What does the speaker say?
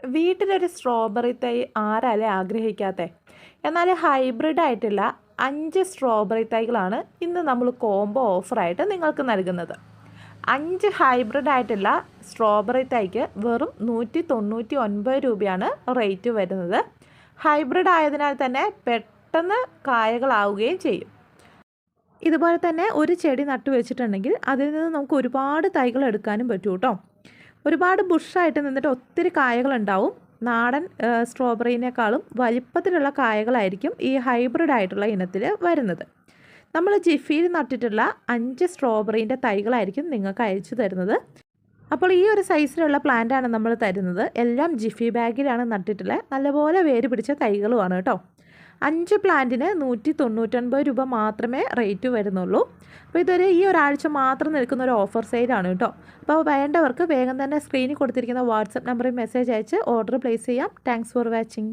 വീട്ടിലൊരു സ്ട്രോബെറി തൈ ആരാലേ ആഗ്രഹിക്കാത്തെ? എന്നാൽ ഹൈബ്രിഡ് ആയിട്ടുള്ള 5 സ്ട്രോബെറി തൈകളാണ് ഇന്ന് നമ്മൾ കോംബോ ഓഫറായിട്ട് നിങ്ങൾക്ക് നൽകുന്നത്. 5 ഹൈബ്രിഡ് ആയിട്ടുള്ള സ്ട്രോബെറി തൈക്ക് വെറും 199 രൂപയാണ് റേറ്റ് വരുന്നത്. ഹൈബ്രിഡ് ആയതിനാൽ തന്നെ പെട്ടെന്ന് കായകളാവുകയും ചെയ്യും. ഇതുപോലെ തന്നെ ഒരു ചെടി നട്ടു വെച്ചിട്ടുണ്ടെങ്കിൽ അതിൽ നിന്ന് നമുക്ക് ഒരുപാട് തൈകൾ എടുക്കാനും പറ്റും കേട്ടോ. ഒരുപാട് ബുഷായിട്ട് നിന്നിട്ട് ഒത്തിരി കായകളുണ്ടാവും. നാടൻ സ്ട്രോബെറിനേക്കാളും വലിപ്പത്തിലുള്ള കായകളായിരിക്കും ഈ ഹൈബ്രിഡ് ആയിട്ടുള്ള ഇനത്തിൽ വരുന്നത്. നമ്മൾ ജിഫിയിൽ നട്ടിട്ടുള്ള 5 സ്ട്രോബെറീൻ്റെ തൈകളായിരിക്കും നിങ്ങൾക്ക് അയച്ചു തരുന്നത്. അപ്പോൾ ഈ ഒരു സൈസിലുള്ള പ്ലാന്റാണ് നമ്മൾ തരുന്നത്. എല്ലാം ജിഫി ബാഗിലാണ് നട്ടിട്ടുള്ളത്. നല്ലപോലെ വേര് പിടിച്ച തൈകളുമാണ് കേട്ടോ. 5 പ്ലാന്റിന് 199 രൂപ മാത്രമേ റേറ്റ് വരുന്നുള്ളൂ. അപ്പോൾ ഈ ഒരാഴ്ച മാത്രം നിൽക്കുന്ന ഒരു ഓഫർ സെയിലാണ് കേട്ടോ. അപ്പോൾ വേണ്ടവർക്ക് വേഗം തന്നെ സ്ക്രീനിൽ കൊടുത്തിരിക്കുന്ന വാട്സപ്പ് നമ്പറിൽ മെസ്സേജ് അയച്ച് ഓർഡർ പ്ലേസ് ചെയ്യാം. Thanks for watching.